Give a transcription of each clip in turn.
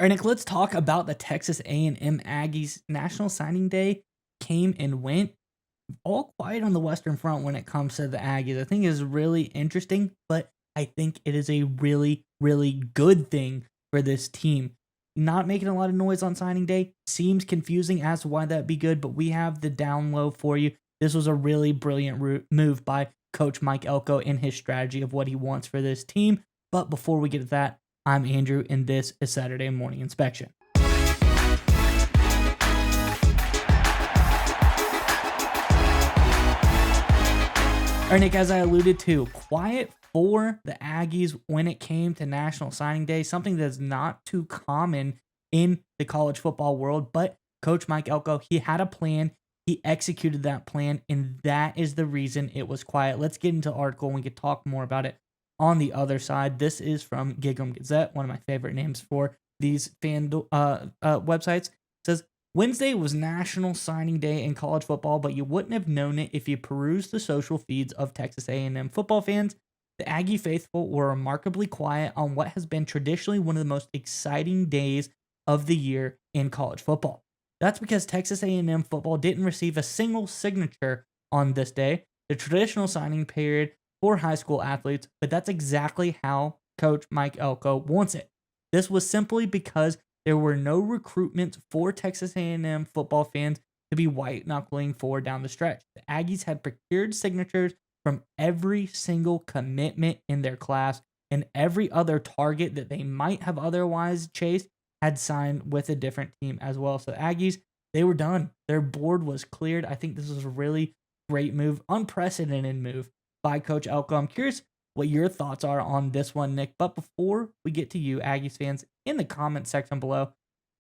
All right, Nick, let's talk about the Texas A&M Aggies. National Signing Day came and went. All quiet on the Western Front when it comes to the Aggies. I think is really interesting, but I think it is a really, really good thing for this team. Not making a lot of noise on signing day seems confusing as to why that'd be good, but we have the down low for you. This was a really brilliant move by Coach Mike Elko in his strategy of what he wants for this team. But before we get to that, I'm Andrew, and this is Saturday Morning Inspection. All right, Nick, as I alluded to, quiet for the Aggies when it came to National Signing Day, something that's not too common in the college football world. But Coach Mike Elko, he had a plan. He executed that plan, and that is the reason it was quiet. Let's get into the article and we can talk more about it on the other side. This is from Gig'em Gazette, one of my favorite names for these fan websites. It says, Wednesday was National Signing Day in college football, but you wouldn't have known it if you perused the social feeds of Texas A&M football fans. The Aggie faithful were remarkably quiet on what has been traditionally one of the most exciting days of the year in college football. That's because Texas A&M football didn't receive a single signature on this day, the traditional signing period for high school athletes, but that's exactly how Coach Mike Elko wants it. This was simply because there were no recruitments for Texas A&M football fans to be white-knuckling for down the stretch. The Aggies had procured signatures from every single commitment in their class, and every other target that they might have otherwise chased had signed with a different team as well. So the Aggies, they were done. Their board was cleared. I think this was a really great move, unprecedented move by Coach Elko. I'm curious what your thoughts are on this one, Nick. But before we get to you, Aggies fans, in the comment section below,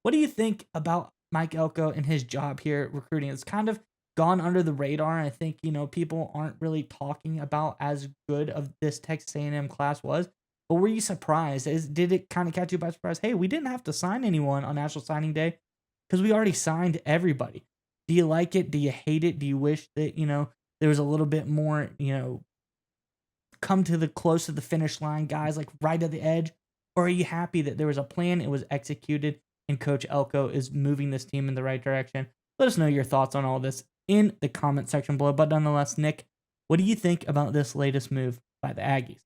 what do you think about Mike Elko and his job here at recruiting? It's kind of gone under the radar. I think, people aren't really talking about as good of this Texas A&M class was. But were you surprised? Did it kind of catch you by surprise? Hey, we didn't have to sign anyone on National Signing Day because we already signed everybody. Do you like it? Do you hate it? Do you wish that, there was a little bit more, come to the close to the finish line, guys, like right at the edge? Or are you happy that there was a plan, it was executed, and Coach Elko is moving this team in the right direction? Let us know your thoughts on all this in the comment section below. But nonetheless, Nick, what do you think about this latest move by the Aggies?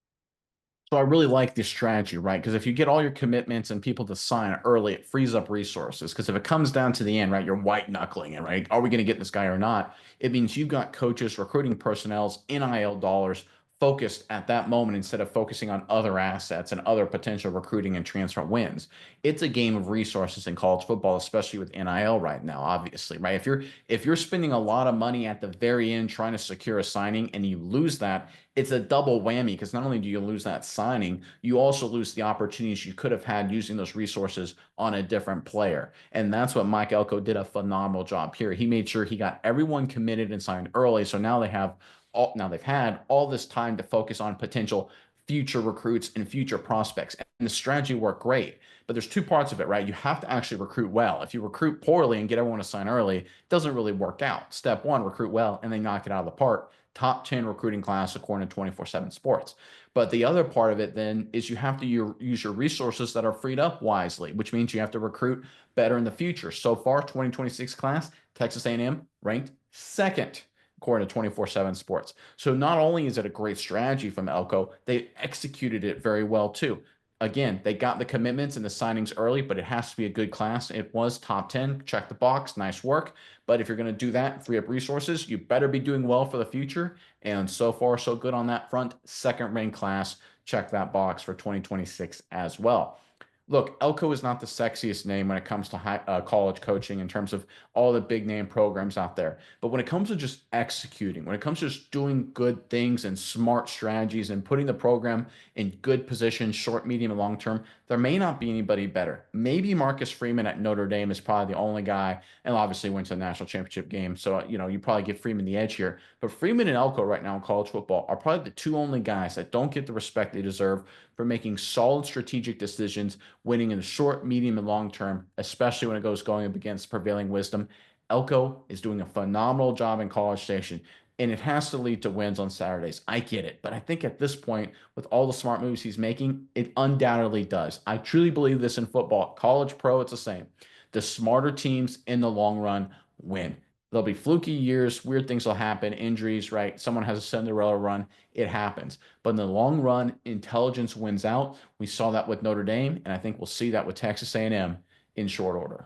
So I really like this strategy, right? Because if you get all your commitments and people to sign early, it frees up resources. Because if it comes down to the end, right, you're white knuckling it, right? Are we going to get this guy or not? It means you've got coaches, recruiting personnel's NIL dollars focused at that moment instead of focusing on other assets and other potential recruiting and transfer wins. It's a game of resources in college football, especially with NIL right now, obviously, right? If you're spending a lot of money at the very end trying to secure a signing and you lose that, it's a double whammy because not only do you lose that signing, you also lose the opportunities you could have had using those resources on a different player. And that's what Mike Elko did a phenomenal job here. He made sure he got everyone committed and signed early. So now they've had all this time to focus on potential future recruits and future prospects. And the strategy worked great. But there's two parts of it, right? You have to actually recruit well. If you recruit poorly and get everyone to sign early, it doesn't really work out. Step one, recruit well and then knock it out of the park. Top 10 recruiting class according to 24/7 Sports. But the other part of it then is you have to use your resources that are freed up wisely, which means you have to recruit better in the future. So far, 2026 class, Texas A&M ranked second according to 24/7 Sports. So not only is it a great strategy from Elko, they executed it very well too. Again, they got the commitments and the signings early, but it has to be a good class. It was top 10. Check the box. Nice work. But if you're going to do that, free up resources, you better be doing well for the future. And so far, so good on that front. Second ranked class. Check that box for 2026 as well. Look, Elko is not the sexiest name when it comes to college coaching in terms of all the big name programs out there. But when it comes to just executing, when it comes to just doing good things and smart strategies and putting the program in good positions, short, medium, and long term, there may not be anybody better. Maybe Marcus Freeman at Notre Dame is probably the only guy, and obviously went to the national championship game. So, you probably give Freeman the edge here. But Freeman and Elko right now in college football are probably the two only guys that don't get the respect they deserve for making solid strategic decisions, winning in the short, medium, and long term, especially when it goes going up against prevailing wisdom. Elko is doing a phenomenal job in College Station. and it has to lead to wins on Saturdays. I get it. But I think at this point, with all the smart moves he's making, it undoubtedly does. I truly believe this in football. College, pro, it's the same. The smarter teams in the long run win. There'll be fluky years, weird things will happen, injuries, right? Someone has a Cinderella run, it happens. But in the long run, intelligence wins out. We saw that with Notre Dame, and I think we'll see that with Texas A&M in short order.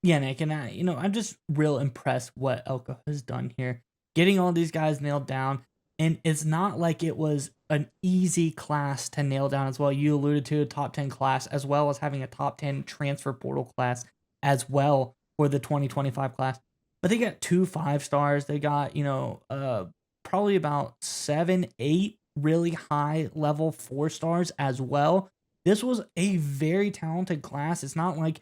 Yeah, Nick, and I'm just real impressed what Elko has done here, getting all these guys nailed down. And it's not like it was an easy class to nail down as well. You alluded to a top 10 class, as well as having a top 10 transfer portal class as well for the 2025 class. But they got 2 5-stars. They got, probably about 7, 8 really high level 4-stars as well. This was a very talented class. It's not like,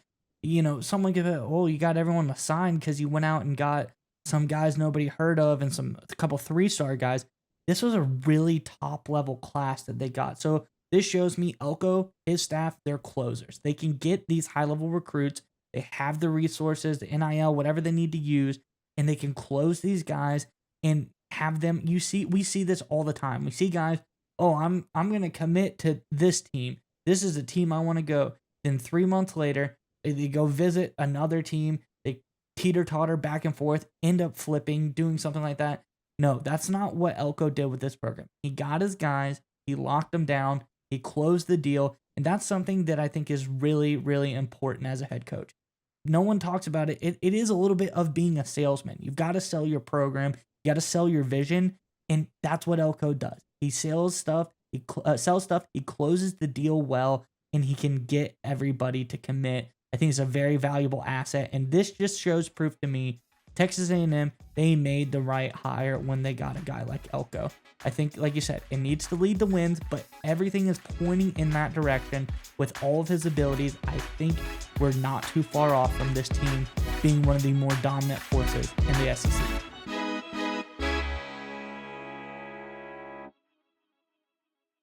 someone give it, oh, you got everyone assigned because you went out and got some guys nobody heard of and a couple 3-star guys. This was a really top level class that they got. So this shows me Elko, his staff, they're closers. They can get these high level recruits. They have the resources, the NIL, whatever they need to use, and they can close these guys and have them. We see this all the time. We see guys, oh, I'm gonna commit to this team. This is a team I want to go. Then 3 months later, they go visit another team. They teeter-totter back and forth, end up flipping, doing something like that. No, that's not what Elko did with this program. He got his guys, he locked them down, he closed the deal, and that's something that I think is really, really important as a head coach. No one talks about it. It is a little bit of being a salesman. You've got to sell your program, you got to sell your vision, and that's what Elko does. He sells stuff, sells stuff, he closes the deal well, and he can get everybody to commit. I think it's a very valuable asset, and this just shows proof to me Texas A&M, they made the right hire when they got a guy like Elko. I think, like you said, it needs to lead the wins, but everything is pointing in that direction with all of his abilities. I think we're not too far off from this team being one of the more dominant forces in the SEC.